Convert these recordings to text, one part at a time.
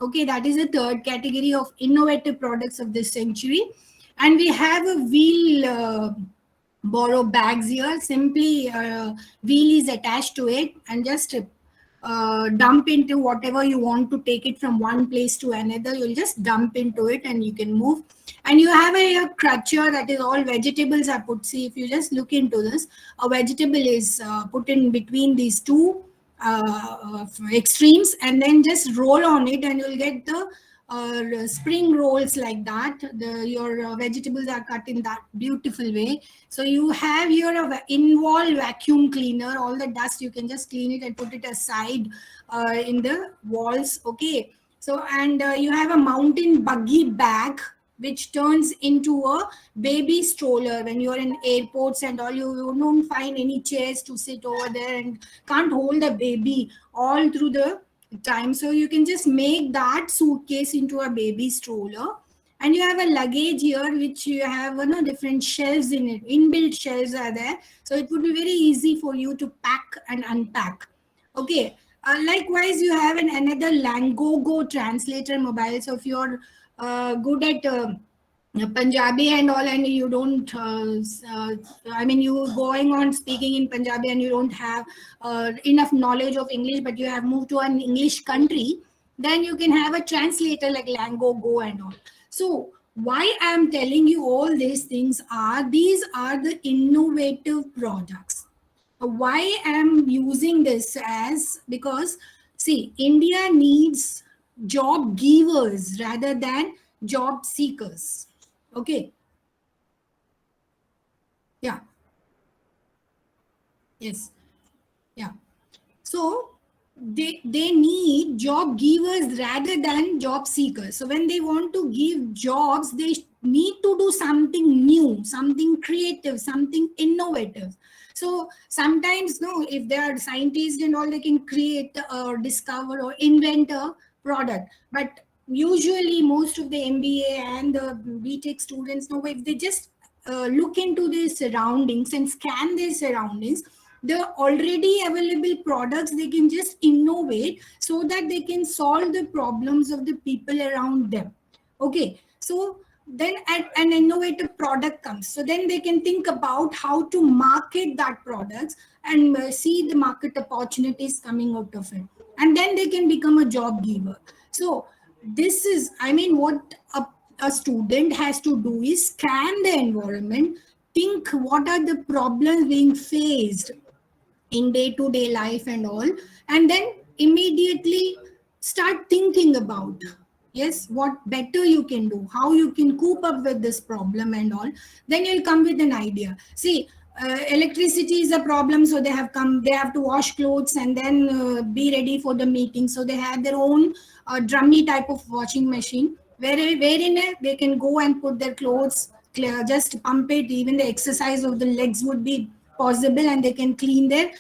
Okay, that is the third category of innovative products of this century. And we have a wheel borrow bags here. Simply wheel is attached to it and just dump into whatever you want to take it from one place to another. You'll just dump into it and you can move. And you have a crutcher that is all vegetables are put. See, if you just look into this, a vegetable is put in between these two extremes, and then just roll on it and you'll get the spring rolls like that. Your vegetables are cut in that beautiful way. So you have your involved vacuum cleaner. All the dust you can just clean it and put it aside in the walls. Okay, so and you have a mountain buggy bag which turns into a baby stroller. When you're in airports and all, you don't find any chairs to sit over there and can't hold the baby all through the time. So you can just make that suitcase into a baby stroller. And you have a luggage here which you have different shelves in it. Inbuilt shelves are there. So it would be very easy for you to pack and unpack. Okay. Likewise, you have another Langogo translator mobile. So if you're good at Punjabi and all, and you don't, I mean, you going on speaking in Punjabi and you don't have enough knowledge of English, but you have moved to an English country, then you can have a translator like Langogo and all. So why I'm telling you all these things these are the innovative products. Why I'm using this because see, India needs job givers rather than job seekers. Okay. Yeah. Yes. Yeah. So they need job givers rather than job seekers. So when they want to give jobs, they need to do something new, something creative, something innovative. So sometimes, if they are scientists and all, they can create or discover or invent a product. But usually most of the MBA and the BTech students, if they just look into their surroundings and scan their surroundings, the already available products, they can just innovate so that they can solve the problems of the people around them. Okay, so then an innovative product comes, so then they can think about how to market that product and see the market opportunities coming out of it, and then they can become a job giver. So this is, I mean, what a student has to do is scan the environment, think what are the problems being faced in day-to-day life and all, and then immediately start thinking about, yes, what better you can do, how you can cope up with this problem and all. Then you'll come with an idea. See, electricity is a problem, so they have to wash clothes and then be ready for the meeting. So they have their own drummy type of washing machine wherein they can go and put their clothes, just pump it. Even the exercise of the legs would be possible, and they can clean their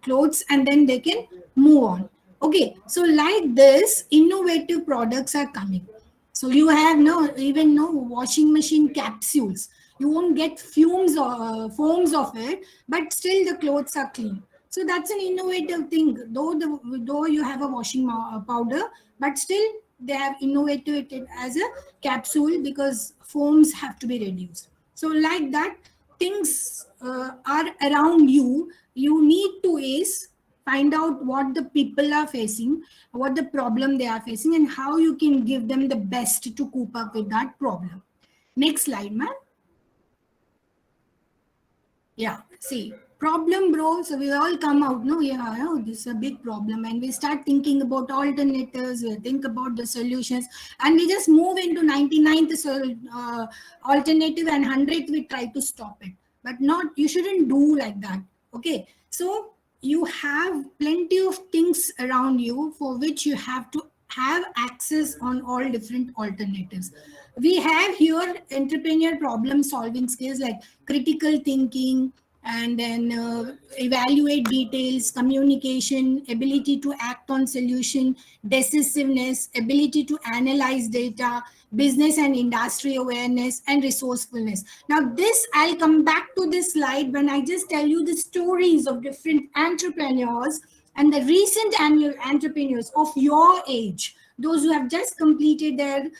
clothes and then they can move on. Okay, so like this, innovative products are coming. So you have even washing machine capsules. You won't get foams of it, but still the clothes are clean. So that's an innovative thing. Though you have a washing powder, but still they have innovated it as a capsule because foams have to be reduced. So like that, things are around you. You need to find out what the people are facing, what the problem they are facing, and how you can give them the best to cope up with that problem. Next slide, ma'am. Yeah, see, problem, bro. So we all come out, this is a big problem, and we start thinking about alternatives, we think about the solutions, and we just move into 99th alternative, and 100th we try to stop it. But you shouldn't do like that. Okay, so you have plenty of things around you for which you have to have access on all different alternatives. We have here entrepreneur problem solving skills like critical thinking, and then evaluate details, communication, ability to act on solution, decisiveness, ability to analyze data, business and industry awareness, and resourcefulness. Now this, I'll come back to this slide when I just tell you the stories of different entrepreneurs and the recent annual entrepreneurs of your age. those who have just completed their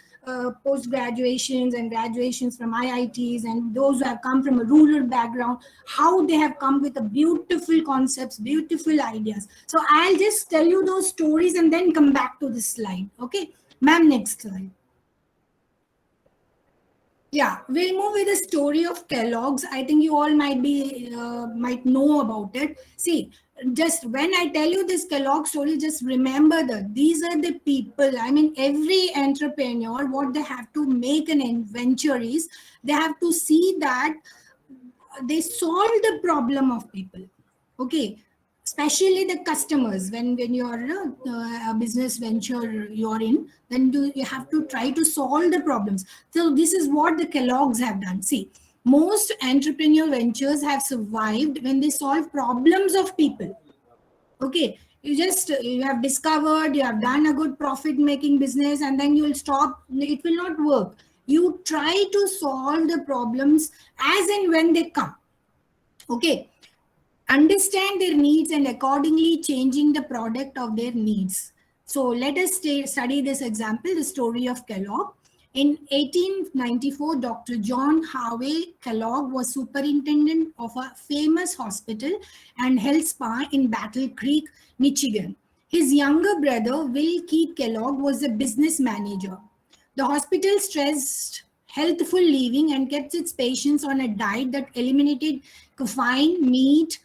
post graduations and graduations from IITs, and those who have come from a rural background, how they have come with a beautiful concepts, beautiful ideas. So I'll just tell you those stories and then come back to this slide. Okay, ma'am, next slide. Yeah, we'll move with the story of Kellogg's. I think you all might know about it. See, just when I tell you this Kellogg story, just remember that these are the people. I mean, every entrepreneur, what they have to make an venture is they have to see that they solve the problem of people. Okay, especially the customers. When you're a business venture you're in, then you have to try to solve the problems. So this is what the Kellogg's have done. See, most entrepreneurial ventures have survived when they solve problems of people. Okay, you have discovered, you have done a good profit making business, and then you will stop. It will not work. You try to solve the problems as and when they come. Okay, understand their needs and accordingly changing the product of their needs. So let us study this example, the story of Kellogg. In 1894, Dr. John Harvey Kellogg was superintendent of a famous hospital and health spa in Battle Creek, Michigan. His younger brother, Will Keith Kellogg, was a business manager. The hospital stressed healthful living and kept its patients on a diet that eliminated caffeine, meat,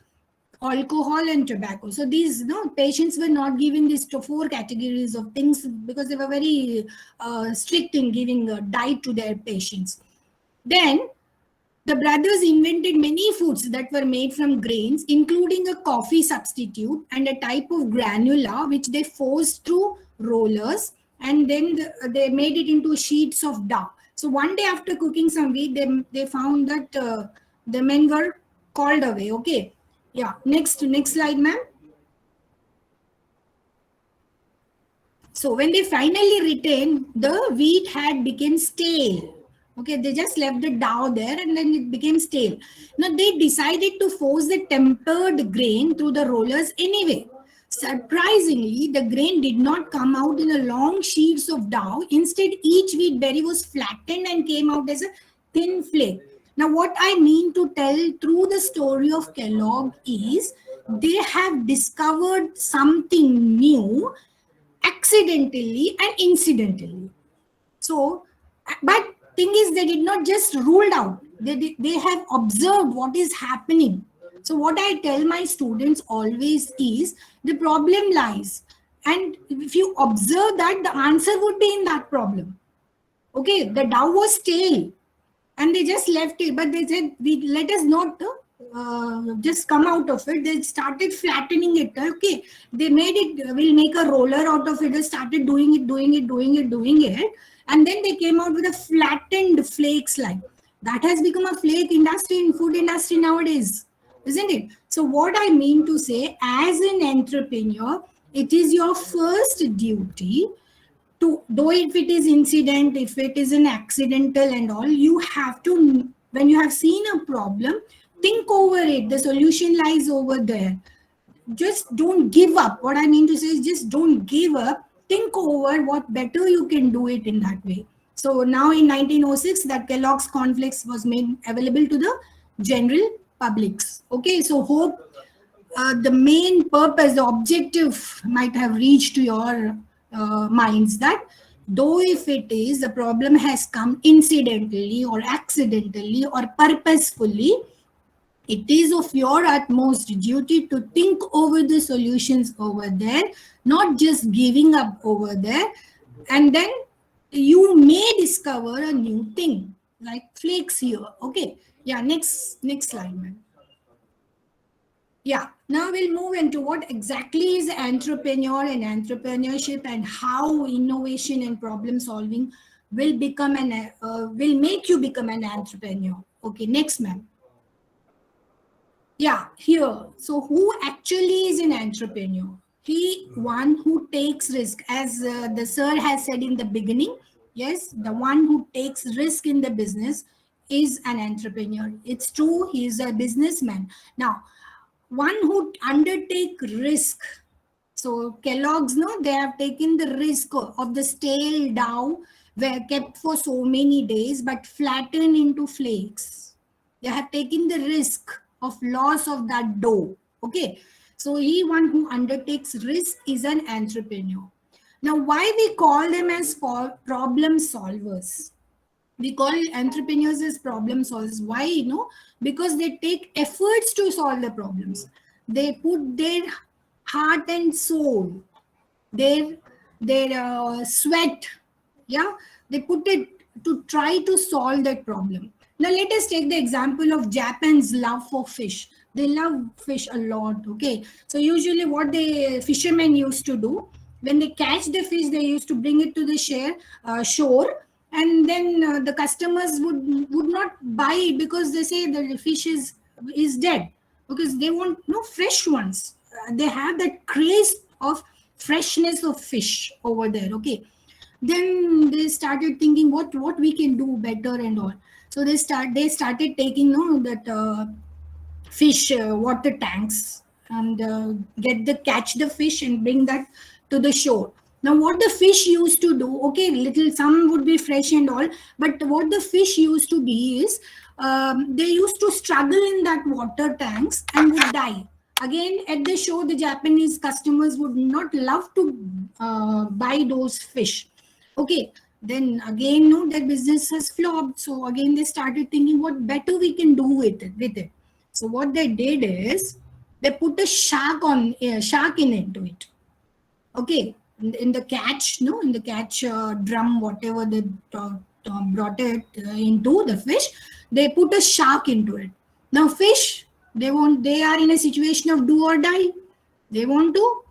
alcohol, and tobacco. So these patients were not given these four categories of things because they were very strict in giving a diet to their patients. Then the brothers invented many foods that were made from grains, including a coffee substitute and a type of granula which they forced through rollers, and then they made it into sheets of dough. So one day after cooking some wheat, they found that the men were called away. Okay, yeah. Next slide, ma'am. So when they finally returned, the wheat had become stale. Okay, they just left the dough there and then it became stale. Now they decided to force the tempered grain through the rollers anyway. Surprisingly, the grain did not come out in a long sheets of dough. Instead, each wheat berry was flattened and came out as a thin flake. Now, what I mean to tell through the story of Kellogg is they have discovered something new accidentally and incidentally. So, but thing is, they did not just ruled out. They have observed what is happening. So what I tell my students always is the problem lies. And if you observe that, the answer would be in that problem. Okay, the dough was stale and they just left it, but they said, let us not just come out of it. They started flattening it. Okay, they made it, we'll make a roller out of it. They started doing it, and then they came out with a flattened flakes like that. Has become a flake industry in food industry nowadays, isn't it? So what I mean to say, as an entrepreneur, it is your first duty to, though if it is incident, if it is an accidental and all, you have to, when you have seen a problem, think over it. The solution lies over there. Just don't give up. What I mean to say is just don't give up. Think over what better you can do it in that way. So now in 1906, that Kellogg's cornflakes was made available to the general publics. Okay, so hope the main purpose, the objective might have reached to your minds, that though if it is the problem has come incidentally or accidentally or purposefully, it is of your utmost duty to think over the solutions over there, not just giving up over there. And then you may discover a new thing like flakes here. Okay, yeah, next slide, ma'am. Yeah, now we'll move into what exactly is entrepreneur and entrepreneurship, and how innovation and problem solving will will make you become an entrepreneur. Okay, next, ma'am. Yeah, here. So who actually is an entrepreneur? He one who takes risk, as the sir has said in the beginning. Yes, the one who takes risk in the business is an entrepreneur. It's true, he is a businessman. Now, one who undertake risk, So Kellogg's, no, they have taken the risk of the stale dough were kept for so many days but flattened into flakes. They have taken the risk of loss of that dough. Okay. So he one who undertakes risk is an entrepreneur. Now, why we call them as problem solvers? We call entrepreneurs as problem solvers. Why? Because they take efforts to solve the problems. They put their heart and soul, their sweat, yeah, they put it to try to solve that problem. Now let us take the example of Japan's love for fish. They love fish a lot. Okay, so usually what the fishermen used to do, when they catch the fish, they used to bring it to the shore, and then the customers would not buy it because they say that the fish is dead, because they want no fresh ones. They have that craze of freshness of fish over there. Okay, then they started thinking what we can do better and all. So they started taking that fish water tanks, and get the catch the fish and bring that to the shore. Now what the fish used to do, okay, little some would be fresh and all, but what the fish used to be is, they used to struggle in that water tanks and would die. Again at the show, the Japanese customers would not love to buy those fish. Okay, then again, no, their business has flopped. So again, they started thinking what better we can do with it. So what they did is they put a shark in into it. Okay, in the catch, no, in the catch drum, whatever they brought it into the fish, they put a shark into it. Now fish, they are in a situation of do or die. They want to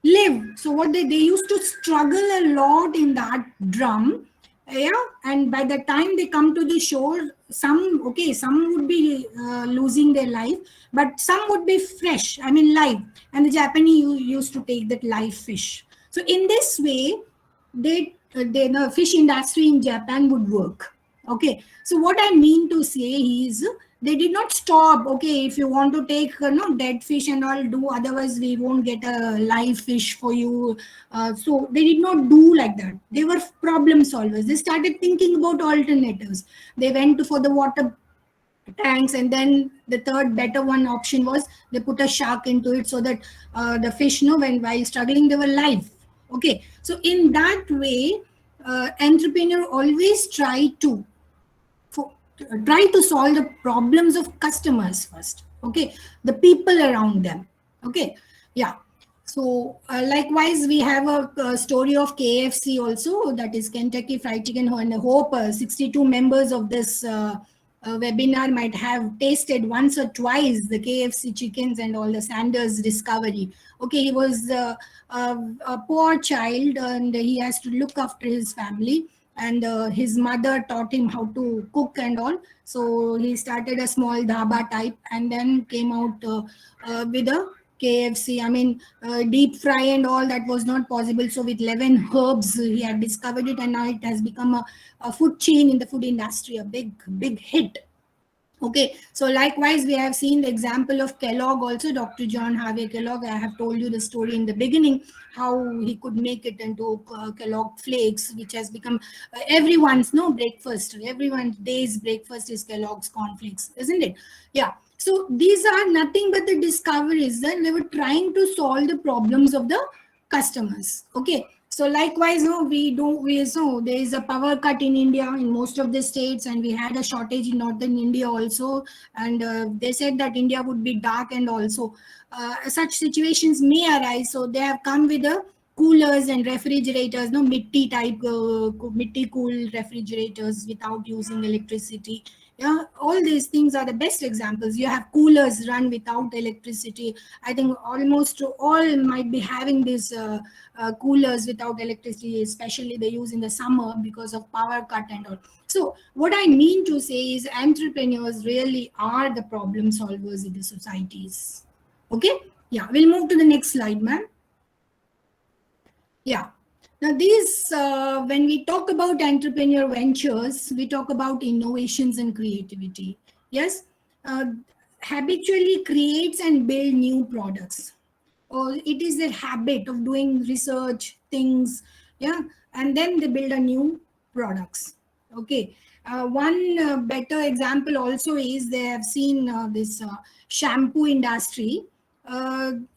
live. So what they used to struggle a lot in that drum, yeah, and by the time they come to the shore, some would be losing their life, but some would be fresh, I mean live, and the Japanese used to take that live fish. So in this way, the fish industry in Japan would work. Okay, so what I mean to say is they did not stop. Okay, if you want to take no dead fish and all, do, otherwise we won't get a live fish for you. So they did not do like that. They were problem solvers. They started thinking about alternatives. They went for the water tanks, and then the third better one option was they put a shark into it, so that the fish, when while struggling, they were live. Okay, so in that way, entrepreneur always try to solve the problems of customers first. Okay, the people around them. Okay, yeah. So likewise, we have a story of KFC also, that is Kentucky Fried Chicken, and I hope 62 members of this webinar might have tasted once or twice the KFC chickens and all the Sanders discovery. Okay, he was a poor child and he has to look after his family, and his mother taught him how to cook and all. So he started a small dhaba type and then came out with a KFC. I mean, deep fry and all, that was not possible. So with 11 herbs, he had discovered it, and now it has become a food chain in the food industry, a big hit. Okay, so likewise, we have seen the example of Kellogg also, Dr. John Harvey Kellogg. I have told you the story in the beginning, how he could make it into Kellogg flakes, which has become everyone's breakfast. Everyone's day's breakfast is Kellogg's cornflakes, isn't it? Yeah. So these are nothing but the discoveries that they were trying to solve the problems of the customers. Okay. So likewise, so there is a power cut in India in most of the states, and we had a shortage in northern India also. And they said that India would be dark, and also such situations may arise. So they have come with the coolers and refrigerators, mitti cool refrigerators without using electricity. Yeah, all these things are the best examples. You have coolers run without electricity. I think almost all might be having these coolers without electricity, especially they use in the summer because of power cut and all. So what I mean to say is entrepreneurs really are the problem solvers in the societies. Okay, yeah, we'll move to the next slide, ma'am. Yeah. Now, when we talk about entrepreneur ventures, we talk about innovations and creativity. Yes, habitually creates and build new products. or it is their habit of doing research things. Yeah, and then they build a new products. Okay. One better example also is they have seen this shampoo industry.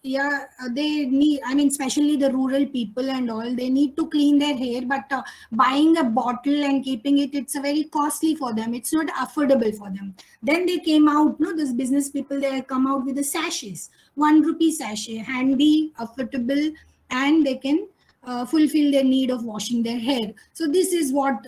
Yeah, they need, I mean, especially the rural people and all, they need to clean their hair, but buying a bottle and keeping it, it's a very costly for them, it's not affordable for them. Then they came out, no, this business people, they come out with the sachets, 1 rupee sachet, handy, affordable, and they can fulfill their need of washing their hair. So this is what,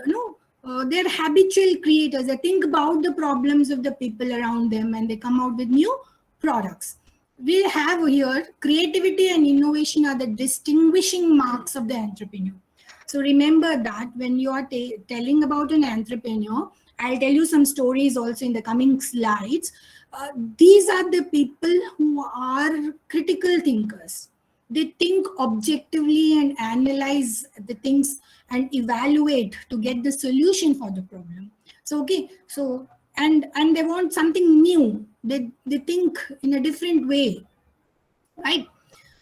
they're habitual creators. They think about the problems of the people around them and they come out with new products. We have here creativity and innovation are the distinguishing marks of the entrepreneur. So remember that when you are telling about an entrepreneur, I'll tell you some stories also in the coming slides. These are the people who are critical thinkers. They think objectively and analyze the things and evaluate to get the solution for the problem. So okay, so and they want something new. They think in a different way, right?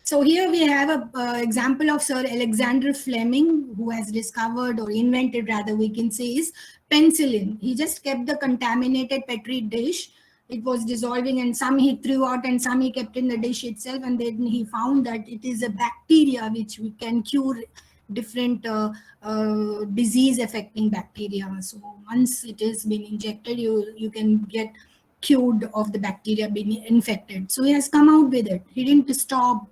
So here we have a example of Sir Alexander Fleming, who has discovered or invented, rather we can say, is penicillin. He just kept the contaminated petri dish. It was dissolving, and some he threw out and some he kept in the dish itself. And then he found that it is a bacteria which we can cure different disease affecting bacteria. So once it has been injected, you can get cured of the bacteria being infected. So he has come out with it. He didn't stop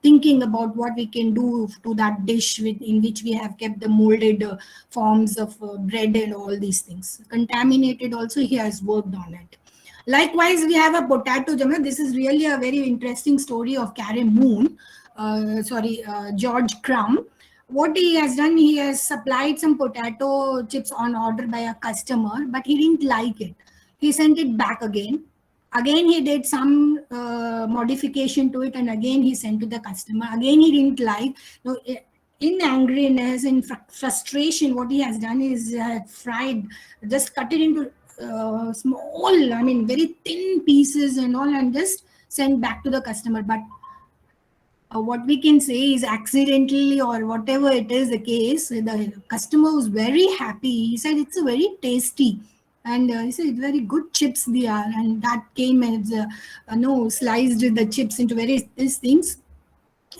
thinking about what we can do to that dish in which we have kept the molded forms of bread and all these things. Contaminated also, he has worked on it. Likewise, we have a potato jam. This is really a very interesting story of George Crumb. What he has done, he has supplied some potato chips on order by a customer, but he didn't like it. He sent it back again. Again, he did some modification to it, and again he sent to the customer. Again, he didn't like. No, in angriness, in frustration, what he has done is fried, just cut it into small, I mean, very thin pieces and all, and just sent back to the customer. But what we can say is accidentally or whatever it is the case, the customer was very happy. He said it's a very tasty, and he said very good chips they are, and that came as sliced the chips into various these things,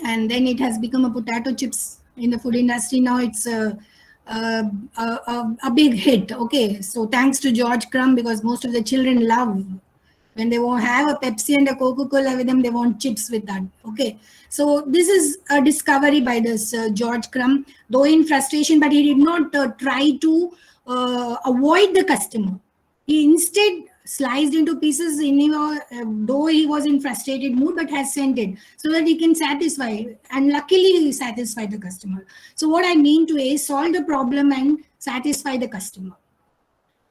and then it has become a potato chips in the food industry. Now it's a big hit. Okay, so thanks to George Crumb, because most of the children love, when they won't have a Pepsi and a Coca-Cola with them, they want chips with that. Okay, so this is a discovery by this George Crumb, though in frustration, but he did not try to avoid the customer. He instead sliced into pieces though he was in frustrated mood, but has sent it so that he can satisfy, and luckily he satisfied the customer. So what I mean to is solve the problem and satisfy the customer.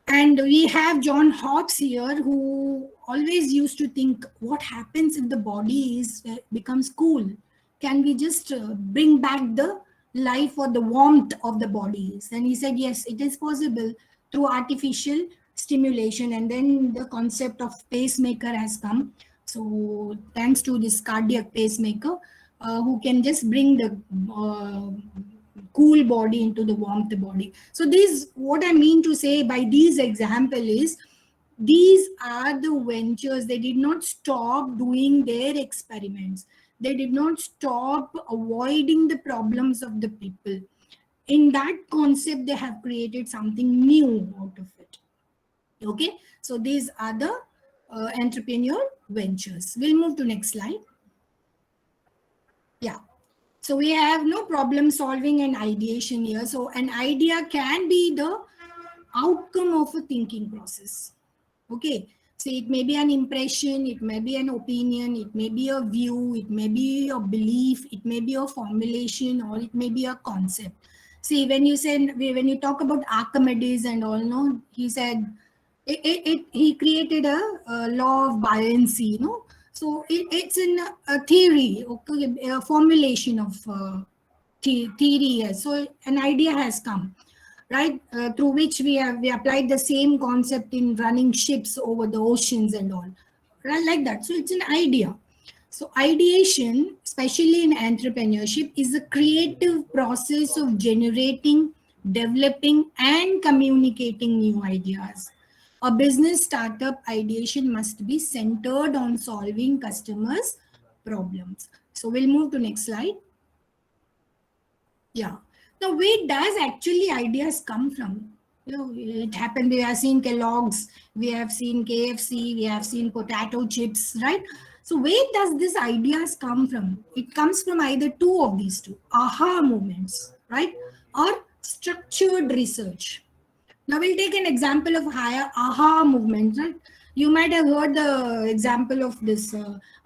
And we have John Hobbes here, who always used to think, what happens if the body becomes cool? Can we just bring back the life or the warmth of the bodies? And he said, yes, it is possible through artificial stimulation. And then the concept of pacemaker has come. So thanks to this cardiac pacemaker, who can just bring the cool body into the warmth body. So these, what I mean to say by these example is, these are the ventures. They did not stop doing their experiments. They did not stop avoiding the problems of the people. In that concept, they have created something new out of it. Okay, so these are the entrepreneur ventures. We'll move to next slide. Yeah. So we have no problem solving and ideation here. So an idea can be the outcome of a thinking process. Okay. So it may be an impression, it may be an opinion, it may be a view, it may be a belief, it may be a formulation, or it may be a concept. See, when you talk about Archimedes and all, no, he said he created a law of buoyancy, no. So it's in a theory, okay, a formulation of theory. So an idea has come, right, through which we applied the same concept in running ships over the oceans and all, right, like that. So it's an idea. So ideation, especially in entrepreneurship, is a creative process of generating, developing, and communicating new ideas. A business startup ideation must be centered on solving customers' problems. So we'll move to next slide. Yeah. Now, where does actually ideas come from? You know, it happened. We have seen Kellogg's, we have seen KFC, we have seen potato chips, right? So, where does this ideas come from? It comes from either two of these two, aha moments, right? Or structured research. Now we'll take an example of higher aha movement. Right? You might have heard the example of this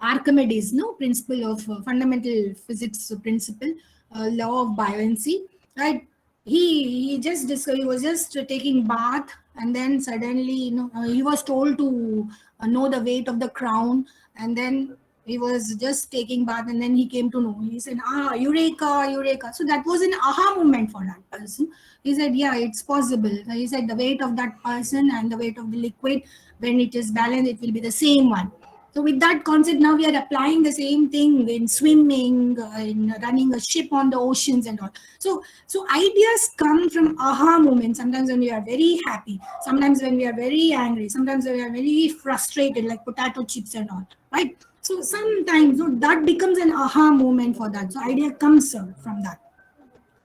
Archimedes, no principle of fundamental physics principle, law of buoyancy. Right? He was just taking bath, and then suddenly he was told to know the weight of the crown, and then he was just taking bath, and then he came to know. He said, "Ah, eureka, eureka!" So that was an aha moment for that person. He said, "Yeah, it's possible." He said, "The weight of that person and the weight of the liquid, when it is balanced, it will be the same one." So with that concept, now we are applying the same thing in swimming, in running a ship on the oceans and all. So ideas come from aha moments. Sometimes when we are very happy, sometimes when we are very angry, sometimes when we are very frustrated, like potato chips and all, right? So sometimes that becomes an aha moment for that. So idea comes from that.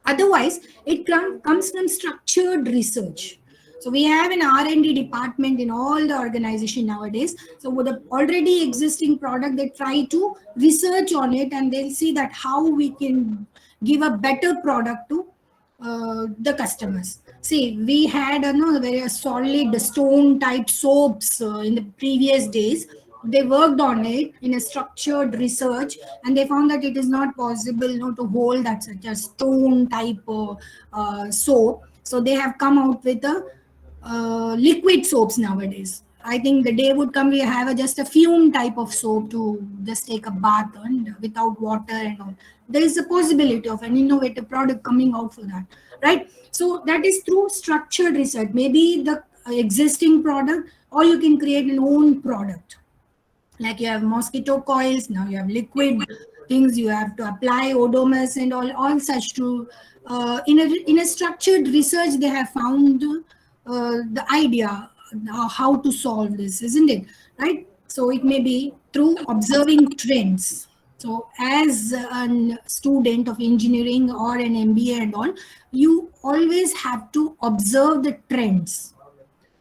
Otherwise, it comes from structured research. So we have an R&D department in all the organization nowadays. So with the already existing product, they try to research on it, and they'll see that how we can give a better product to the customers. See, we had very solid stone type soaps in the previous days. They worked on it in a structured research, and they found that it is not possible to hold that such a stone type soap. So they have come out with a liquid soaps nowadays. I think the day would come we have just a fume type of soap to just take a bath and without water and all. There is a possibility of an innovative product coming out for that, right? So that is through structured research. Maybe the existing product, or you can create an own product. Like you have mosquito coils, now you have liquid things, you have to apply odomus and all such to in a structured research they have found the idea how to solve this, isn't it? Right? So it may be through observing trends. So as a student of engineering or an MBA and all, you always have to observe the trends,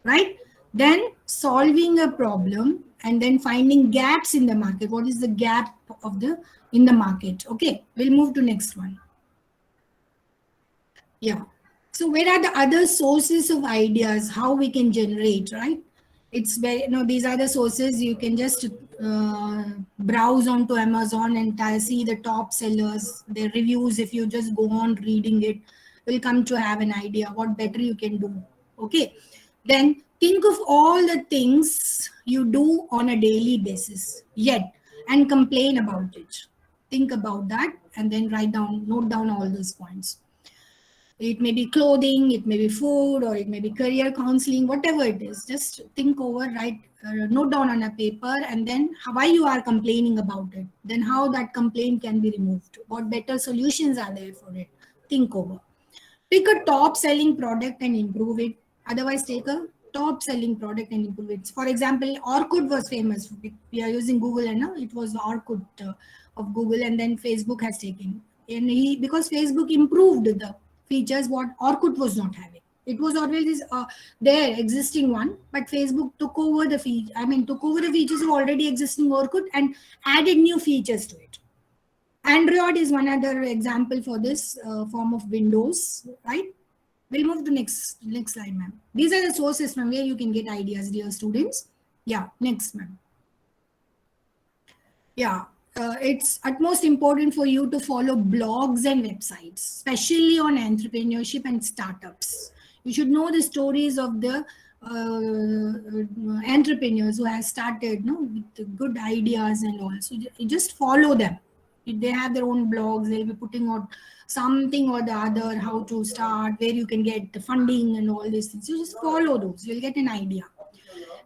right? Then solving a problem, and then finding gaps in the market. What is the gap of the in the market? Okay, we'll move to next one. Yeah. So where are the other sources of ideas? How we can generate, right? It's very, these are the sources. You can just browse onto Amazon and see the top sellers, their reviews. If you just go on reading it, will come to have an idea what better you can do. Okay. Then think of all the things you do on a daily basis, yet, and complain about it. Think about that, and then note down all those points. It may be clothing, it may be food, or it may be career counseling, whatever it is. Just think over, note down on a paper, and then why you are complaining about it. Then how that complaint can be removed. What better solutions are there for it? Think over. Pick a top selling product and improve it. Otherwise, take a top selling product and improve it. For example, Orkut was famous. We are using Google, and now it was Orkut of Google, and then Facebook has taken. And because Facebook improved the features what Orkut was not having. It was always their existing one, but Facebook took over the feature. Took over the features of already existing Orkut and added new features to it. Android is one other example for this form of Windows, right? We'll move to next slide, ma'am. These are the sources from where you can get ideas, dear students. Yeah, next, ma'am. Yeah, it's utmost important for you to follow blogs and websites, especially on entrepreneurship and startups. You should know the stories of the entrepreneurs who have started with good ideas and all. So just follow them. If they have their own blogs, they'll be putting out something or the other, how to start, where you can get the funding and all these things. You just follow those, you'll get an idea.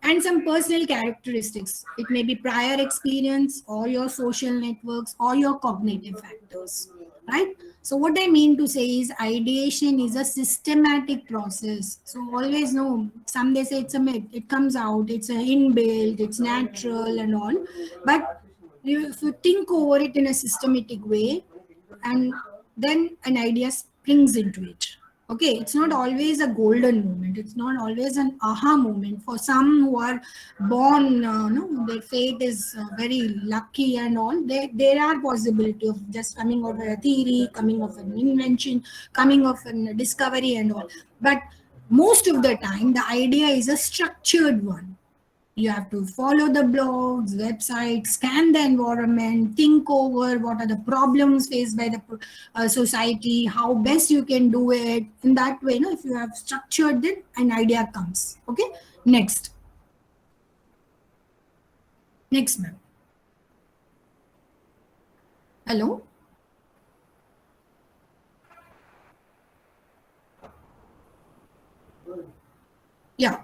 and some personal characteristics. It may be prior experience or your social networks or your cognitive factors, right? So what I mean to say is ideation is a systematic process. So always know, some they say it's a myth, it comes out, it's a inbuilt, it's natural and all. But if you think over it in a systematic way, and then an idea springs into it. Okay, it's not always a golden moment, it's not always an aha moment. For some who are born no, their fate is very lucky and all, there are possibility of just coming of a theory, coming of an invention, coming of a discovery and all. But most of the time the idea is a structured one. You have to follow the blogs, websites, scan the environment, think over what are the problems faced by the society, how best you can do it. In that way, no, if you have structured it, an idea comes. Okay, next. Next, ma'am. Hello? Yeah.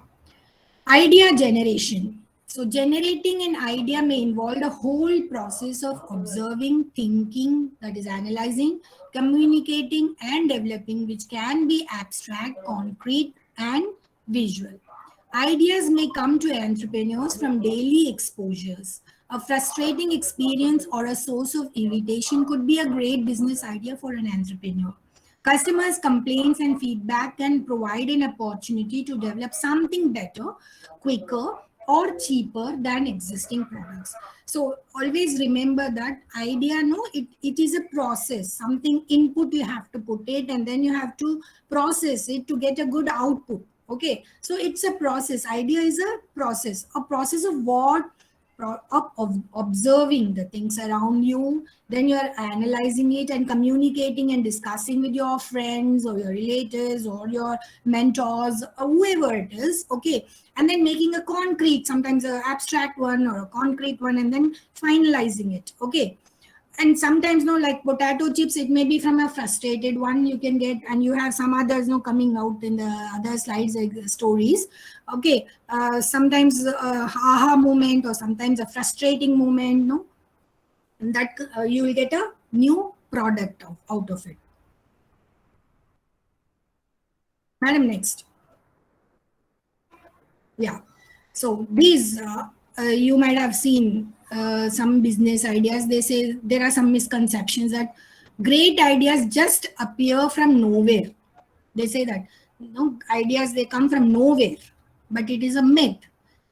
Idea generation. So generating an idea may involve a whole process of observing, thinking, that is analyzing, communicating and developing, which can be abstract, concrete and visual. Ideas may come to entrepreneurs from daily exposures. A frustrating experience or a source of irritation could be a great business idea for an entrepreneur. Customers' complaints and feedback can provide an opportunity to develop something better, quicker, or cheaper than existing products. So always remember that idea, no, it is a process, something input you have to put it, and then you have to process it to get a good output. Okay, so it's a process. Idea is a process of what? Of observing the things around you, then you are analyzing it and communicating and discussing with your friends or your relatives or your mentors or whoever it is. Okay, and then making a concrete, sometimes a abstract one or a concrete one, and then finalizing it. Okay, and sometimes no, like potato chips, it may be from a frustrated one you can get, and you have some others no coming out in the other slides, like stories. Okay, sometimes aha moment, or sometimes a frustrating moment, no, and that you will get a new product out of it. Madam, next. Yeah, so these you might have seen some business ideas. They say there are some misconceptions that great ideas just appear from nowhere. They say that no, ideas, they come from nowhere, but it is a myth.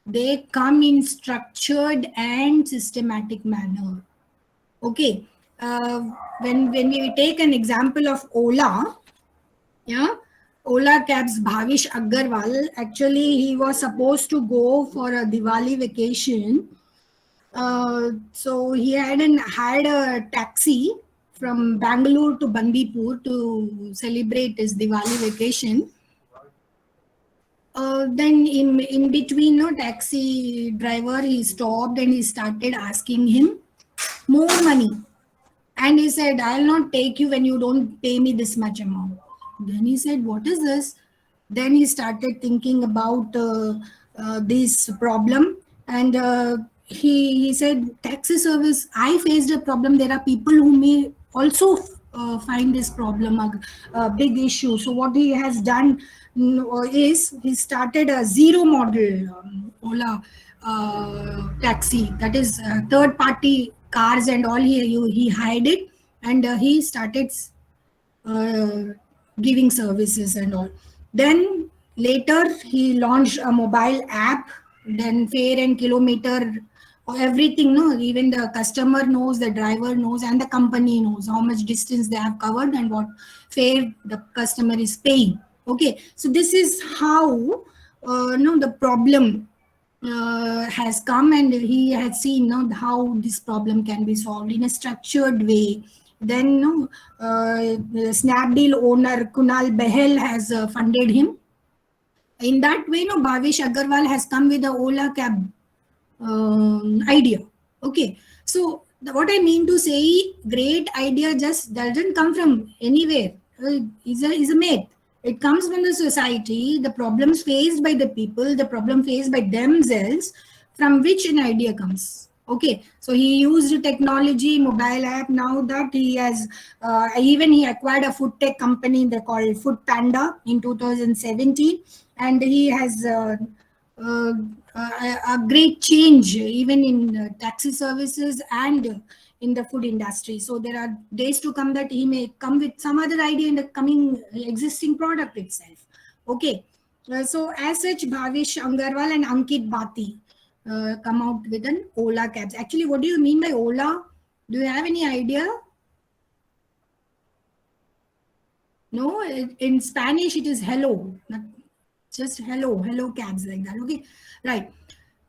They come in structured and systematic manner. Okay, when we take an example of Ola, yeah, Ola Cab's Bhavish Agarwal, actually he was supposed to go for a Diwali vacation. So he had a taxi from Bangalore to Bandipur to celebrate his Diwali vacation. Then in between, no, taxi driver, he stopped and he started asking him more money. And he said, I'll not take you when you don't pay me this much amount. Then he said, what is this? Then he started thinking about this problem. And he said, taxi service, I faced a problem. There are people who may also find this problem a big issue. So what he has done is he started a zero model Ola taxi, that is third party cars and all. He hired it, and he started uh, giving services and all. Then later he launched a mobile app, then fare and kilometer, everything, no, even the customer knows, the driver knows, and the company knows how much distance they have covered and what fare the customer is paying. Okay, so this is how no, the problem has come, and he has seen how this problem can be solved in a structured way. Then the Snapdeal owner Kunal Behel has funded him. In that way, Bhavish Agarwal has come with the Ola cab idea. Okay, so what I mean to say, great idea just doesn't come from anywhere. Is a myth. It comes from the society, the problems faced by the people, the problem faced by themselves, from which an idea comes. Okay, so he used technology, mobile app. Now that he has, even he acquired a food tech company they called Food Panda in 2017, and he has uh, a great change even in taxi services and in the food industry. So there are days to come that he may come with some other idea in the coming existing product itself. Okay. So as such, Bhavish Angarwal and Ankit Bhati come out with an Ola cabs. Actually, what do you mean by Ola? Do you have any idea? No, in Spanish it is hello, not just hello, hello cabs like that. Okay, right.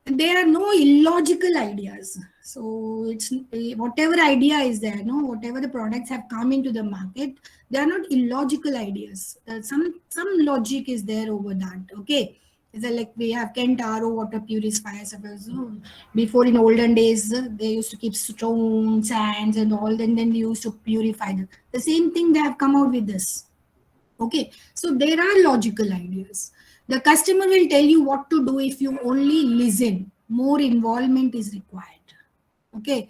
There are no illogical ideas. So it's whatever idea is there, no, whatever the products have come into the market, they are not illogical ideas. Some logic is there over that. Okay. Is like we have Kent RO water purifiers. So before in olden days, they used to keep stone, sands, and all, and then they used to purify them. The same thing they have come out with this. Okay, so there are logical ideas. The customer will tell you what to do if you only listen. More involvement is required. Okay,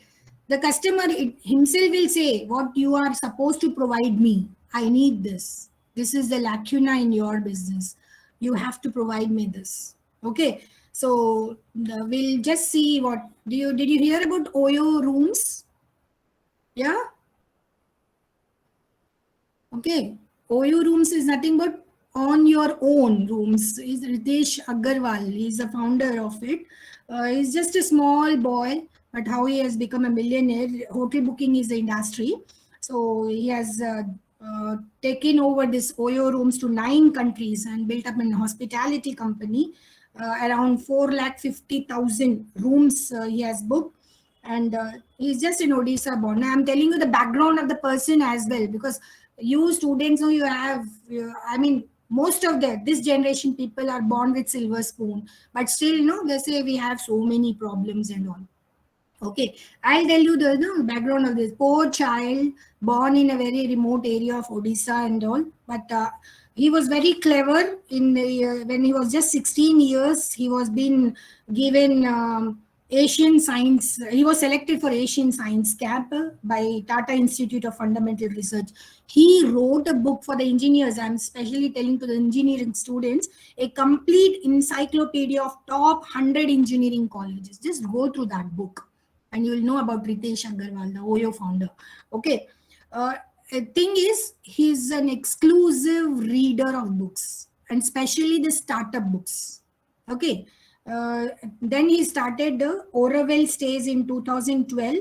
the customer himself will say what you are supposed to provide me. I need this. This is the lacuna in your business. You have to provide me this. Okay, so we'll just see what do you did you hear about Oyo rooms? Yeah. Okay. OU rooms is nothing but on your own rooms. Is Ritesh Agarwal. He's the founder of it. He's just a small boy, but how he has become a millionaire. Hotel booking is the industry. So he has taken over this OYO rooms to 9 countries and built up an hospitality company. Around 4,50,000 rooms he has booked, and he's just in Odisha born. I'm telling you the background of the person as well, because you students know you have, I mean, most of this generation people are born with silver spoon, but still, they say we have so many problems and all. Okay, I'll tell you the background of this. Poor child, born in a very remote area of Odisha and all, but he was very clever. In the, when he was just 16 years, he was being given Asian Science. He was selected for Asian Science Camp by Tata Institute of Fundamental Research. He wrote a book for the engineers. I'm especially telling to the engineering students, a complete encyclopedia of top 100 engineering colleges. Just go through that book and you will know about Ritesh Agarwal, the OYO founder. Okay. The thing is, he's an exclusive reader of books, and especially the startup books. Okay. Then he started the Orwell Stays in 2012.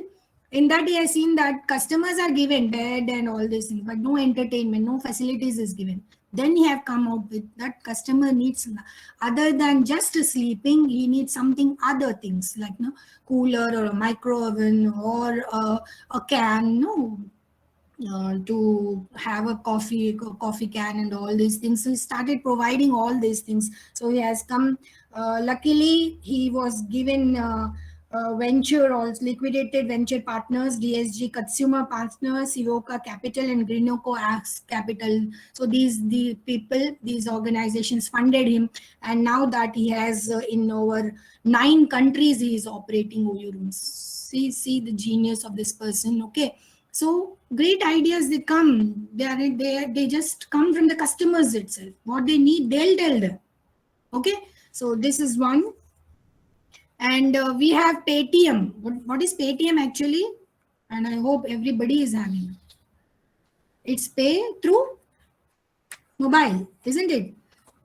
In that, he has seen that customers are given bed and all these things, but no entertainment, no facilities is given. Then he have come out with that customer needs, other than just sleeping, he needs something other things like cooler or a micro oven or a can, to have a coffee can and all these things. So he started providing all these things. So he has come. Luckily, he was given venture, also liquidated venture partners, DSG Consumer Partners, Sivoca Capital, and Grinoco Axe Capital. So the people, these organizations funded him, and now that he has in over 9 countries, he is operating OU rooms. See the genius of this person. Okay. So great ideas, they come. They just come from the customers itself. What they need, they'll tell them. Okay. So this is one. And we have Paytm. What is Paytm actually? And I hope everybody is having. It's pay through mobile, isn't it?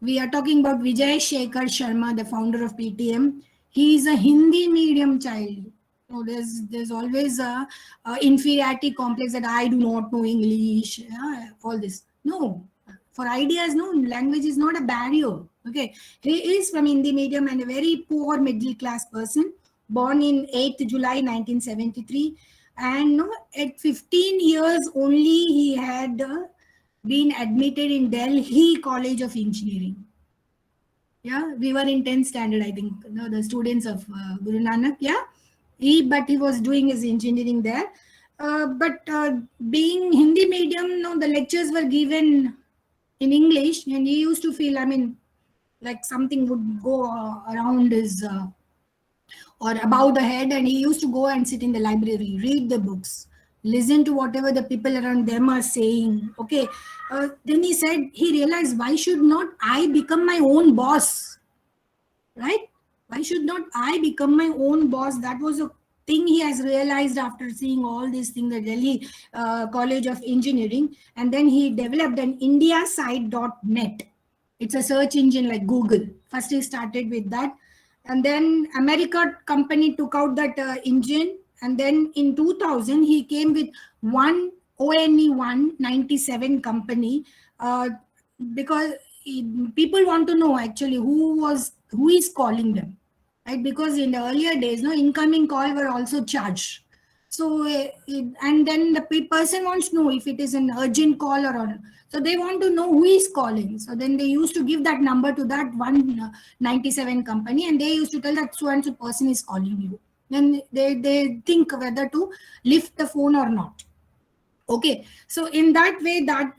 We are talking about Vijay Shekhar Sharma, the founder of Paytm. He is a Hindi medium child. So there's always a inferiority complex that I do not know English, all this. No, for ideas, no, language is not a barrier. Okay, he is from Hindi medium and a very poor middle class person, born in 8th July 1973, and no, at 15 years only he had been admitted in Delhi College of Engineering. Yeah, we were in 10th standard, I think, the students of Guru Nanak. Yeah, but he was doing his engineering there. But being Hindi medium, no, the lectures were given in English, and he used to feel, I mean, like something would go around his or above the head, and he used to go and sit in the library, read the books, listen to whatever the people around them are saying. Okay, then he said he realized, why should not I become my own boss, right? Why should not I become my own boss? That was a thing he has realized after seeing all these things at Delhi College of Engineering. And then he developed an indiasite.net. It's a search engine like Google. First he started with that, and then America company took out that engine, and then in 2000 he came with one ONE-197 company, because people want to know actually who is calling them, right? Because in the earlier days, no, incoming call were also charged. So and then the person wants to know if it is an urgent call or on. So they want to know who is calling. So then they used to give that number to that 197 company, and they used to tell that so and so person is calling you. Then they think whether to lift the phone or not. Okay, so in that way, that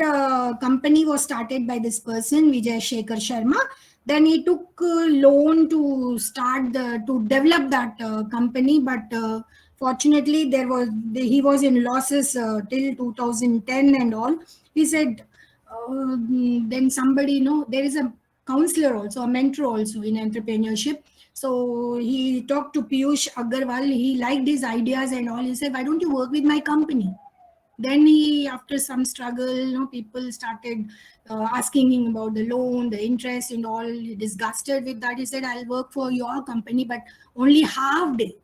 company was started by this person, Vijay Shekhar Sharma. Then he took a loan to start to develop that company, but fortunately, he was in losses till 2010 and all. He said, then somebody, there is a counselor also, a mentor also in entrepreneurship. So he talked to Piyush Agarwal. He liked his ideas and all. He said, why don't you work with my company? Then he, after some struggle, people started asking him about the loan, the interest and all. Disgusted with that, he said, I'll work for your company, but only half day.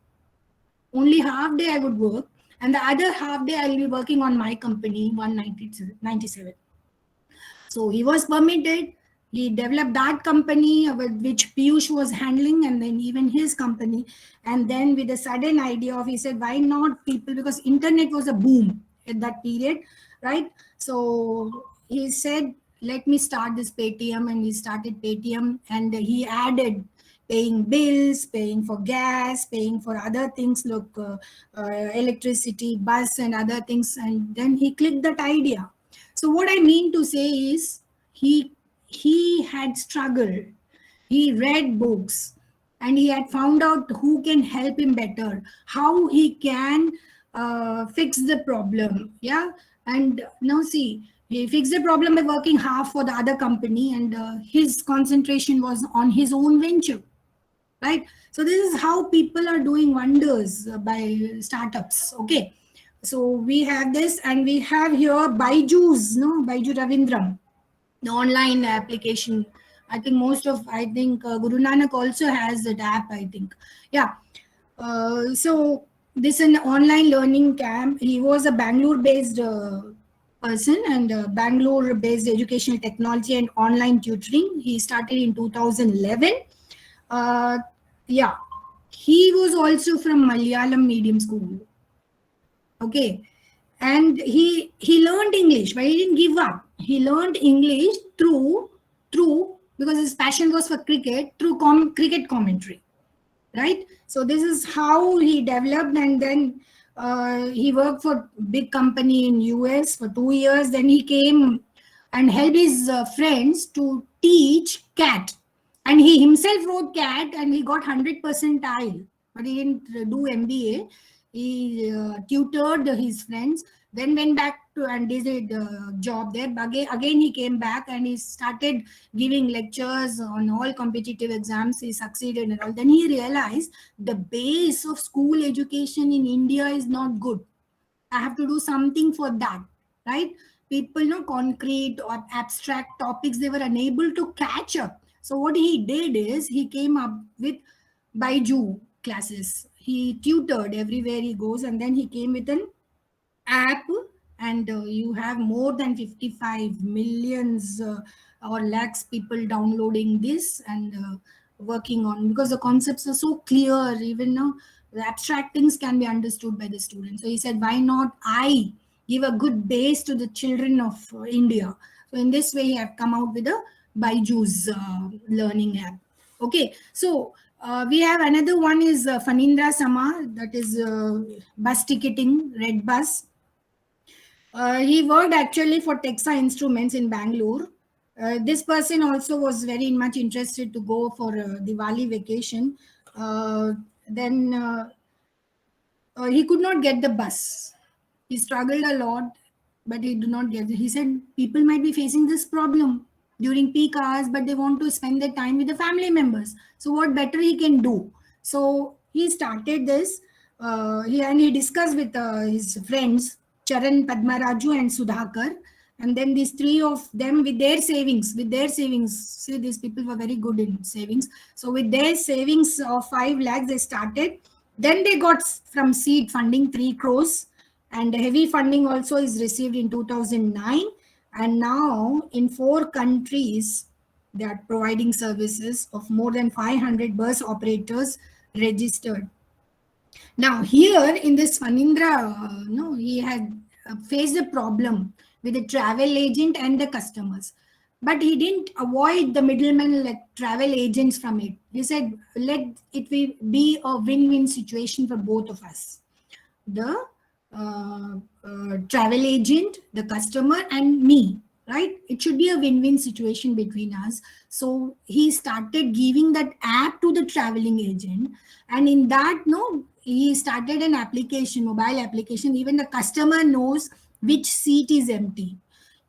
Only half day I would work, and the other half day I'll be working on my company, 197. So he was permitted. He developed that company with which Piyush was handling, and then even his company. And then with a sudden idea of, he said, why not people? Because internet was a boom at that period, right? So he said, let me start this Paytm, and he started Paytm, and he added paying bills, paying for gas, paying for other things, look, electricity, bus, and other things. And then he clicked that idea. So what I mean to say is, he had struggled. He read books, and he had found out who can help him better, how he can fix the problem. Yeah, and now see, he fixed the problem by working half for the other company, and his concentration was on his own venture, right? So this is how people are doing wonders by startups. Okay, so we have this, and we have here Byju's, no, Byju Ravindram, the online application. I think Guru Nanak also has that app, I think. Yeah. So this is an online learning camp. He was a Bangalore based person, and Bangalore based educational technology and online tutoring. He started in 2011. uh, yeah, he was also from Malayalam medium school. Okay, and he learned English, but he didn't give up. He learned English through because his passion was for cricket, through cricket commentary, right? So this is how he developed, and then he worked for big company in US for 2 years. Then he came and helped his friends to teach cat, and he himself wrote cat, and he got 100 percentile, but he didn't do MBA. He tutored his friends, then went back to and did a job there. But again he came back, and he started giving lectures on all competitive exams. He succeeded and all. Then he realized the base of school education in India is not good. I have to do something for that, right? People know concrete or abstract topics, they were unable to catch up. So what he did is he came up with Baiju classes. He tutored everywhere he goes, and then he came with an app, and you have more than 55 millions or lakhs people downloading this, and working on, because the concepts are so clear, even now the abstract things can be understood by the students. So he said, why not I give a good base to the children of India? So in this way he have come out with a Byju's learning app. Okay, so we have another one is Fanindra Sama, that is bus ticketing, Red Bus. He worked actually for Texa Instruments in Bangalore. This person also was very much interested to go for Diwali vacation. Then he could not get the bus. He struggled a lot, but he did not get it. He said people might be facing this problem during peak hours, but they want to spend their time with the family members. So what better he can do? So he started this. He discussed with his friends Charan, Padmaraju, and Sudhakar, and then these three of them with their savings. See, these people were very good in savings. So with their savings of 5 lakhs, they started. Then they got from seed funding 3 crores, and heavy funding also is received in 2009. And now in 4 countries, they are providing services of more than 500 bus operators registered. Now, here in this Fanindra, no, he had faced a problem with the travel agent and the customers. But he didn't avoid the middlemen like travel agents from it. He said, let it be a win-win situation for both of us. The travel agent, the customer, and me, right? It should be a win-win situation between us. So he started giving that app to the traveling agent, and in that, no, he started an application, mobile application. Even the customer knows which seat is empty.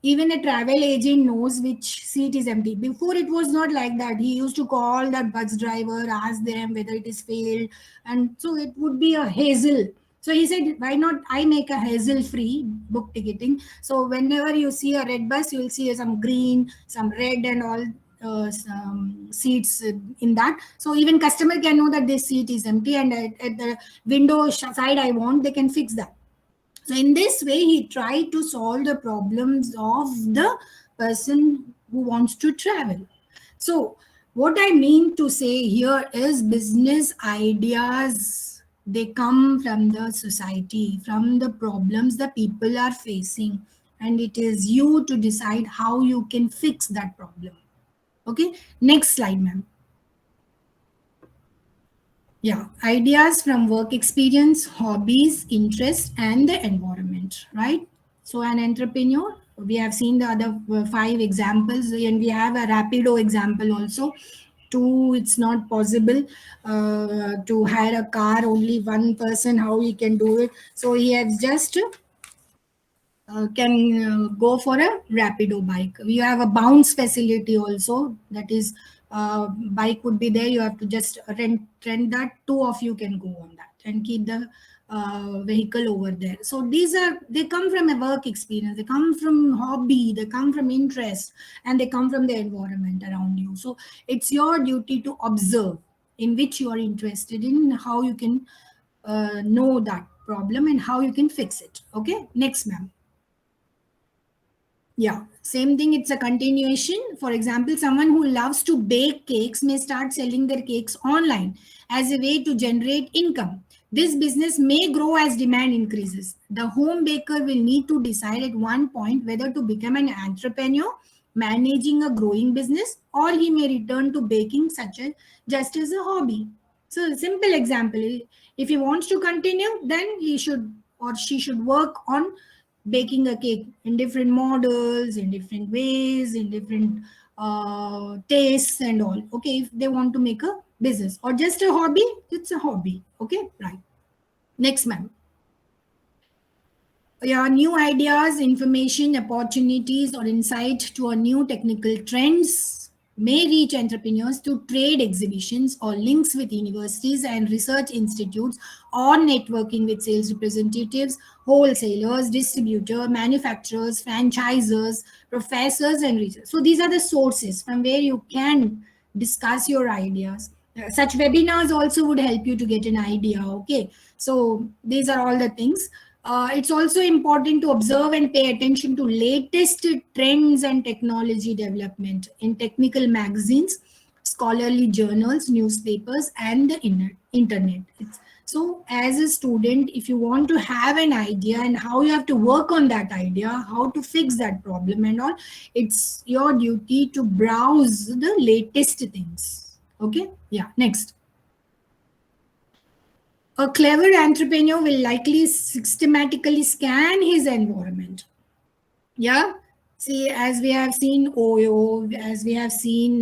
Even a travel agent knows which seat is empty. Before it was not like that. He used to call that bus driver, ask them whether it is failed, and so it would be a hassle. So he said, why not I make a hassle-free book ticketing? So whenever you see a red bus, you will see some green, some red, and all some seats in that. So even customer can know that this seat is empty, and at the window side I want, they can fix that. So in this way, he tried to solve the problems of the person who wants to travel. So what I mean to say here is business ideas, they come from the society, from the problems the people are facing, and it is you to decide how you can fix that problem. Okay, next slide, ma'am. Yeah, ideas from work experience, hobbies, interest, and the environment, right? So, an entrepreneur, we have seen the other 5 examples, and we have a Rapido example also. Two, it's not possible to hire a car, only one person, how he can do it. So, he has just can go for a rapido bike. You have a bounce facility also, that is bike would be there, you have to just rent that. Two of you can go on that and keep the vehicle over there. So they come from a work experience, they come from hobby, they come from interest, and they come from the environment around you. So it's your duty to observe in which you are interested in, how you can know that problem and how you can fix it. Okay, next, ma'am. Yeah, same thing. It's a continuation. For example, someone who loves to bake cakes may start selling their cakes online as a way to generate income. This business may grow as demand increases. The home baker will need to decide at one point whether to become an entrepreneur, managing a growing business, or he may return to baking such as just as a hobby. So, simple example, if he wants to continue, then he should or she should work on baking a cake in different models, in different ways, in different tastes and all. Okay, if they want to make a business or just a hobby, it's a hobby. Okay, right. Next, ma'am. Yeah, new ideas, information, opportunities, or insight to a new technical trends may reach entrepreneurs through trade exhibitions or links with universities and research institutes, or networking with sales representatives, wholesalers, distributors, manufacturers, franchisers, professors, and research. So these are the sources from where you can discuss your ideas. Such webinars also would help you to get an idea. Okay, so these are all the things. It's also important to observe and pay attention to latest trends and technology development in technical magazines, scholarly journals, newspapers, and the internet. So, as a student, if you want to have an idea and how you have to work on that idea, how to fix that problem and all, it's your duty to browse the latest things. Okay? Yeah, next. A clever entrepreneur will likely systematically scan his environment. Yeah. See, as we have seen OYO, as we have seen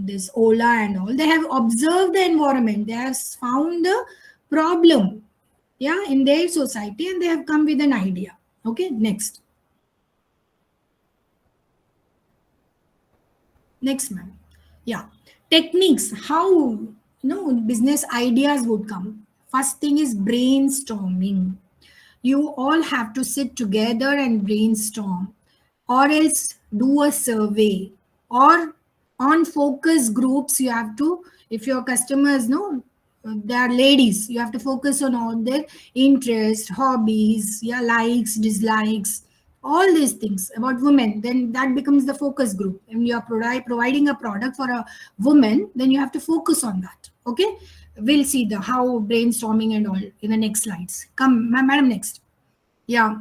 this Ola and all, they have observed the environment. They have found the problem, yeah, in their society, and they have come with an idea. Okay, next. Next, ma'am. Yeah, techniques. How business ideas would come. First thing is brainstorming. You all have to sit together and brainstorm, or else do a survey, or on focus groups you have to, if your customers know they are ladies, you have to focus on all their interest, hobbies, yeah, likes, dislikes, all these things about women. Then that becomes the focus group. And you are providing a product for a woman, then you have to focus on that. Okay, we'll see the how brainstorming and all in the next slides. Come, madam, next. Yeah,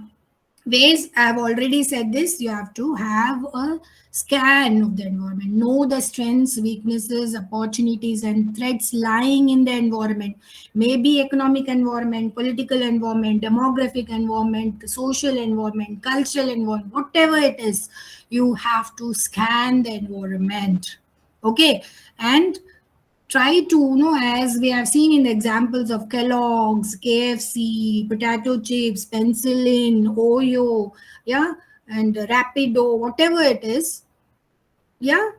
ways, I've already said this. You have to have a scan of the environment, know the strengths, weaknesses, opportunities, and threats lying in the environment. Maybe economic environment, political environment, demographic environment, social environment, cultural environment, whatever it is, you have to scan the environment. Okay, and try to, as we have seen in the examples of Kellogg's, KFC, potato chips, penicillin, Oyo, yeah, and Rapido, whatever it is, yeah,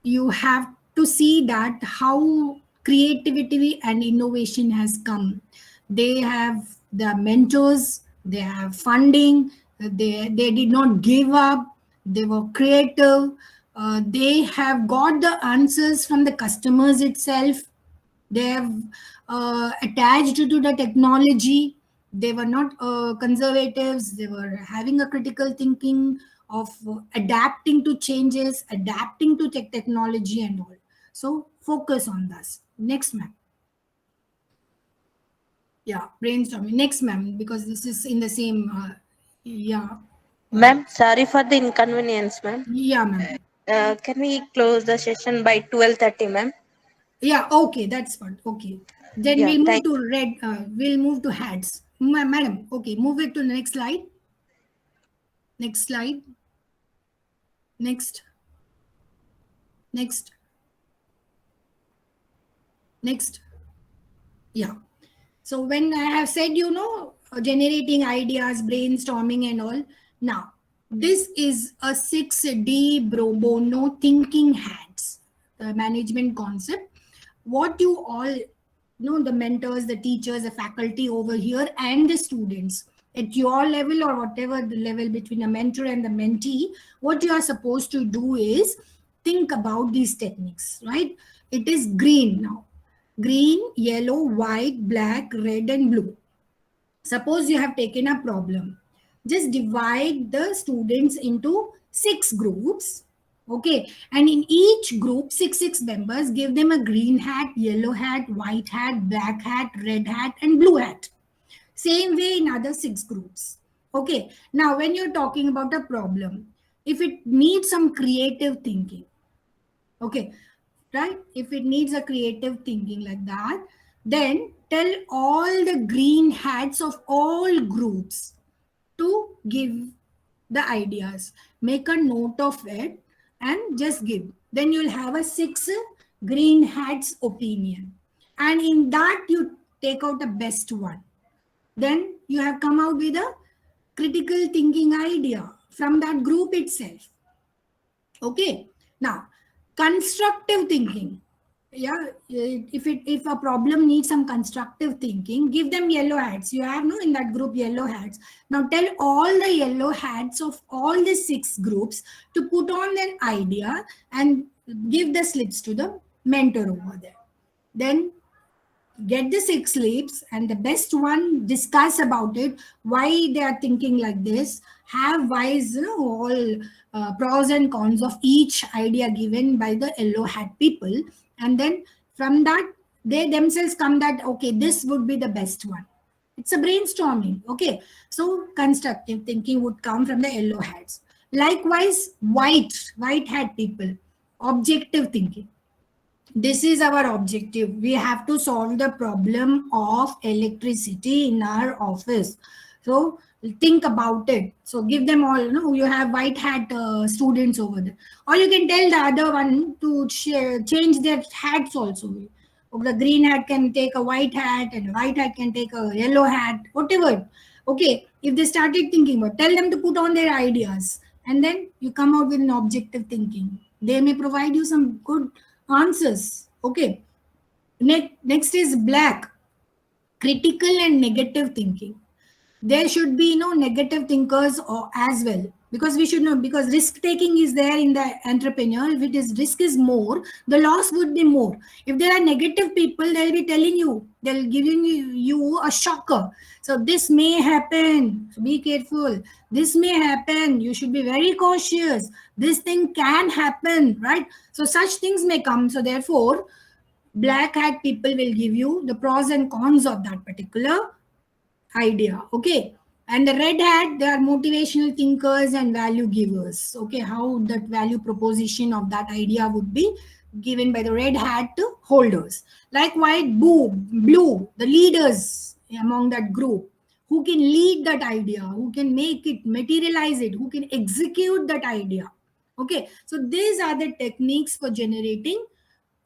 you have to see that how creativity and innovation has come. They have the mentors, they have funding, they did not give up, they were creative, they have got the answers from the customers itself. They have attached to the technology. They were not conservatives. They were having a critical thinking of adapting to changes, adapting to technology and all. So focus on this. Next, ma'am. Yeah, brainstorming. Next, ma'am, because this is in the same. Yeah, Ma'am, sorry for the inconvenience, ma'am. yeah, ma'am. Can we close the session by 12:30, ma'am? Yeah, okay, that's fine. Okay, then Yeah, we'll move thank. to red. We'll move to hats, madam. Okay, move it to the next slide. Next slide. Next, next, next. Yeah. So when I have said, generating ideas, brainstorming and all, now this is a 6D pro bono thinking hats, the management concept. What you all know, the mentors, the teachers, the faculty over here, and the students at your level or whatever the level between a mentor and the mentee, what you are supposed to do is think about these techniques, right? It is green now. Green, yellow, white, black, red, and blue. Suppose you have taken a problem. Just divide the students into 6 groups. Okay. And in each group, six members, give them a green hat, yellow hat, white hat, black hat, red hat, and blue hat. Same way in other 6 groups. Okay. Now, when you're talking about a problem, if it needs some creative thinking, okay, right, if it needs a creative thinking like that, then tell all the green hats of all groups to give the ideas, make a note of it and just give. Then you'll have a 6 green hats opinion, and in that you take out the best one. Then you have come out with a critical thinking idea from that group itself. Okay. Now, constructive thinking. Yeah, if a problem needs some constructive thinking, give them yellow hats. You have no in that group yellow hats. Now tell all the yellow hats of all the 6 groups to put on an idea and give the slips to the mentor over there. Then get the 6 sleeps and the best one discuss about it, why they are thinking like this, have wise, all pros and cons of each idea given by the yellow hat people, and then from that they themselves come that okay, this would be the best one. It's a brainstorming. Okay, so constructive thinking would come from the yellow hats. Likewise, white hat people, objective thinking. This is our objective. We have to solve the problem of electricity in our office. So think about it. So give them all, you have white hat students over there, or you can tell the other one to change their hats also. The green hat can take a white hat, and a white hat can take a yellow hat, whatever. Okay, if they started thinking about, tell them to put on their ideas, and then you come out with an objective thinking. They may provide you some good answers. Okay, next is black, critical and negative thinking. There should be no negative thinkers or as well, because we should know, because risk taking is there in the entrepreneur. If it is risk is more, the loss would be more. If there are negative people, they'll be telling you, they'll giving you a shocker. So this may happen, so be careful, this may happen, you should be very cautious, this thing can happen, right? So such things may come. So therefore, black hat people will give you the pros and cons of that particular idea. Okay, and the red hat, they are motivational thinkers and value givers. Okay, how that value proposition of that idea would be given by the red hat holders. Like white, blue, the leaders among that group, who can lead that idea, who can make it materialize it, who can execute that idea. Okay, so these are the techniques for generating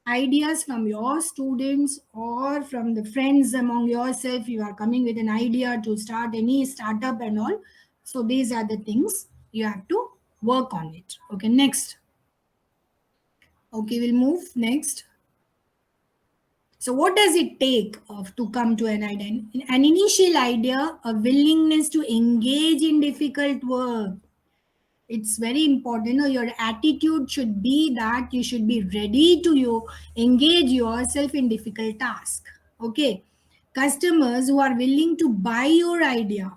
ideas from your students or from the friends among yourself. You are coming with an idea to start any startup and all. So these are the things you have to work on it. Okay, next. Okay, we'll move next. So what does it take to come to an idea? An initial idea, a willingness to engage in difficult work. It's very important. Your attitude should be that you should be ready to engage yourself in difficult task. Okay, customers who are willing to buy your idea,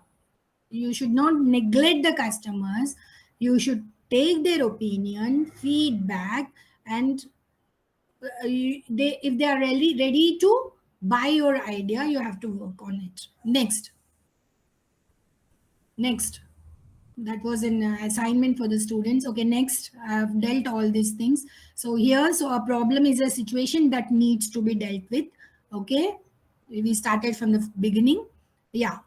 you should not neglect the customers. You should take their opinion, feedback, and if they are really ready to buy your idea, you have to work on it. Next, that was an assignment for the students. Okay, next, I've dealt all these things. So here, so a problem is a situation that needs to be dealt with. Okay, we started from the beginning. Yeah,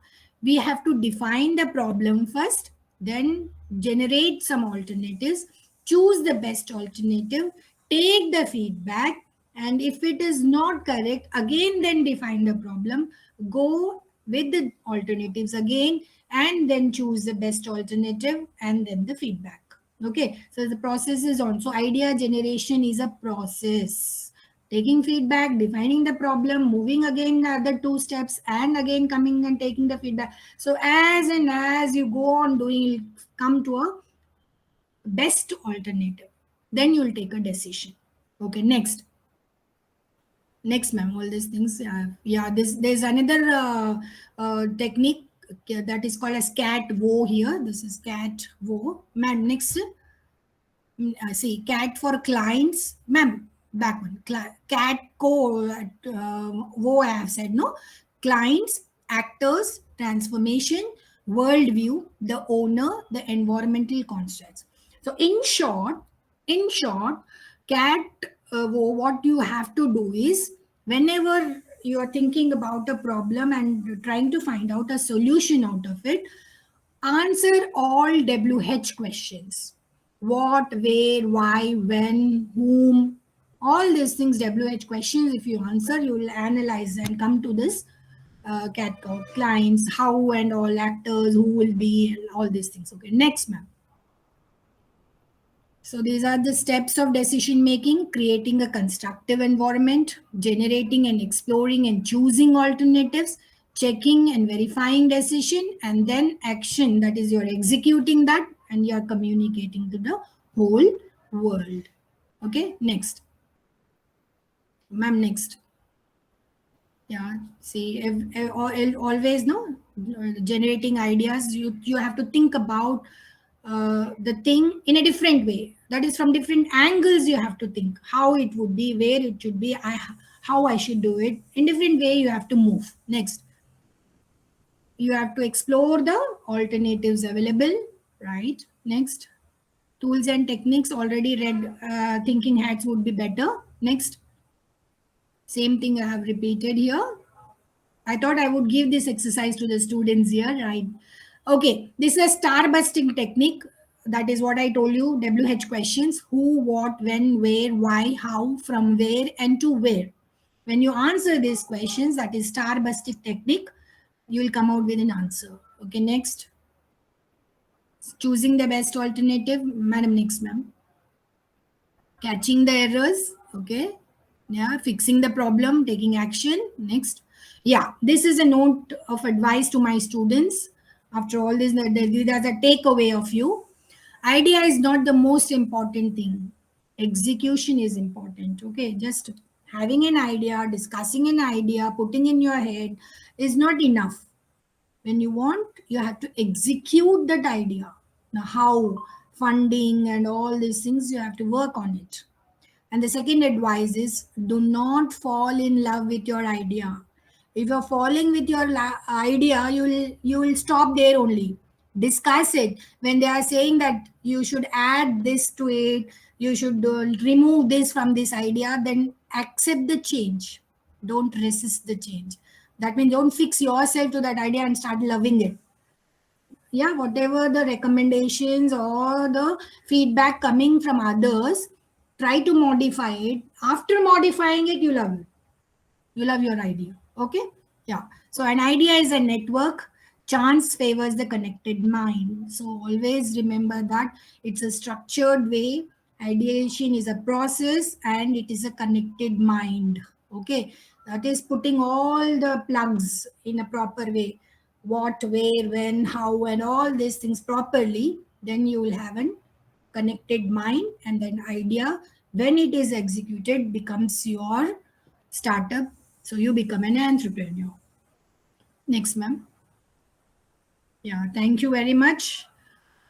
we have to define the problem first, then generate some alternatives, choose the best alternative, take the feedback, and if it is not correct, again then define the problem, go with the alternatives again, and then choose the best alternative, and then the feedback. Okay, so the process is on. So idea generation is a process. Taking feedback, defining the problem, moving again the other two steps, and again coming and taking the feedback. So as and as you go on doing, you'll come to a best alternative. Then you'll take a decision. Okay, next, ma'am, all these things. Yeah, there's another technique that is called as cat wo here. This is cat wo. Ma'am, next. See, cat for clients. Ma'am, back one. Cat co wo I have said, no? Clients, actors, transformation, worldview, the owner, the environmental constraints. So in short, cat what you have to do is, whenever you are thinking about a problem and trying to find out a solution out of it, answer all WH questions: what, where, why, when, whom. All these things, WH questions, if you answer, you will analyze and come to this cat code: clients, how, and all, actors, who will be, and all these things. Okay, next, ma'am. So these are the steps of decision making: creating a constructive environment, generating and exploring and choosing alternatives, checking and verifying decision, and then action. That is, you're executing that and you're communicating to the whole world. Okay, next. Ma'am, next. Yeah, see, always, no, generating ideas, you have to think about the thing in a different way. That is, from different angles you have to think how it would be, where it should be, how I should do it. In different way you have to move. Next, you have to explore the alternatives available, right? Next, tools and techniques, already read. Thinking hats would be better. Next, same thing I have repeated here. I thought I would give this exercise to the students here, right? Okay, this is a star busting technique. That is what I told you. WH questions: who, what, when, where, why, how, from where, and to where. When you answer these questions, that is star busting technique, you will come out with an answer. Okay, next. Choosing the best alternative. Madam, next, ma'am. Catching the errors. Okay. Yeah, fixing the problem, taking action. Next. Yeah, this is a note of advice to my students. After all this, there's a takeaway of you. Idea is not the most important thing. Execution is important. Okay, just having an idea, discussing an idea, putting in your head is not enough. When you want, you have to execute that idea. Now, how, funding, and all these things, you have to work on it. And the second advice is, do not fall in love with your idea. If you're falling with your idea, you will stop there only. Discuss it. When they are saying that you should add this to it, you should remove this from this idea, then accept the change. Don't resist the change. That means don't fix yourself to that idea and start loving it. Yeah, whatever the recommendations or the feedback coming from others, try to modify it. After modifying it, you love it. You love your idea. Okay. Yeah, so an idea is a network. Chance favors the connected mind. So always remember that it's a structured way. Ideation is a process and it is a connected mind. Okay, that is putting all the plugs in a proper way. What, where, when, how, and all these things properly, then you will have an connected mind, and then idea, when it is executed, becomes your startup. So you become an entrepreneur. Next, ma'am. Yeah, thank you very much.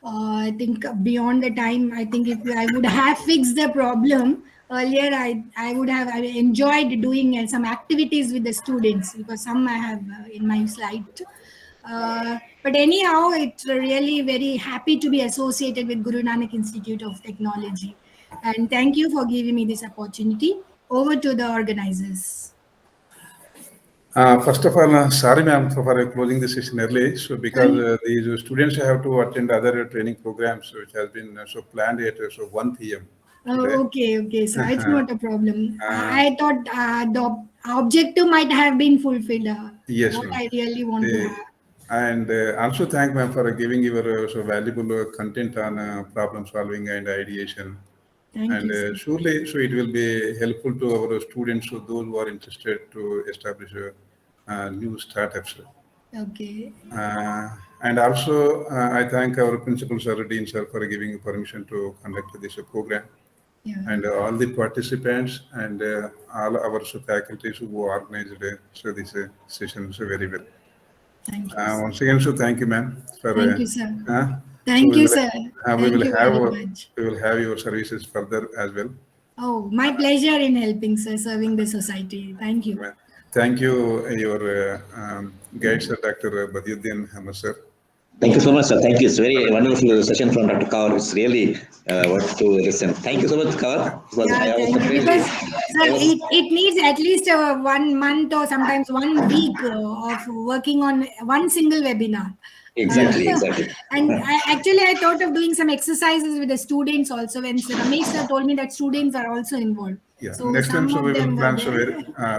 I think beyond the time, I think if I would have fixed the problem earlier, I would have I enjoyed doing some activities with the students, because some I have in my slide. But anyhow, it's really very happy to be associated with Guru Nanak Institute of Technology. And thank you for giving me this opportunity. Over to the organizers. First of all, sorry, ma'am, for closing the session early. So, because these students have to attend other training programs, which has been so planned at 1 p.m. today. Oh, okay. So it's not a problem. I thought the objective might have been fulfilled. Yes, What ma'am. I really want to have. And also thank ma'am for giving your so valuable content on problem solving and ideation. Thank you, sir. Surely, so it will be helpful to our students, so those who are interested to establish new startups. Okay. And also, I thank our principal sir, Dean sir, for giving permission to conduct this program. Yeah. And all the participants and all our faculties who organized so this session so very well. Thank you, sir. Once again, so thank you, ma'am. Thank you, sir. Thank you, sir. We will have your services further as well. Oh, my pleasure in helping, sir, serving the society. Thank you. Thank you, your guide, sir, Dr. Badiuddin Ahmed, sir. Thank you so much, sir. Thank you. It's very wonderful session from Dr. Kaur. It's really worth to listen. Thank you so much, Kaur. Yeah, thank you. Because sir, it needs at least 1 month or sometimes 1 week of working on one single webinar. Exactly. And I thought of doing some exercises with the students also, when Ramesh sir told me that students are also involved. Yeah. So next time, so we will plan.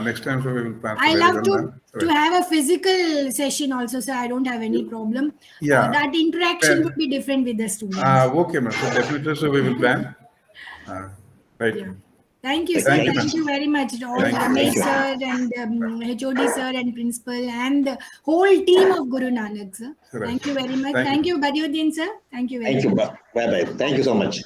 Next time, we will plan. I love to have a physical session also, sir. I don't have any problem. Yeah. That interaction would be different with the students. Okay, ma'am. So definitely, so we will plan. Right. Yeah. Thank you, sir. Thank you very much to all Ramesh sir and HOD sir and principal and the whole team of Guru Nanak, sir. Thank you very much. Thank you, Badiuddin sir. Thank you very much. Thank you. Bye-bye. Thank you so much.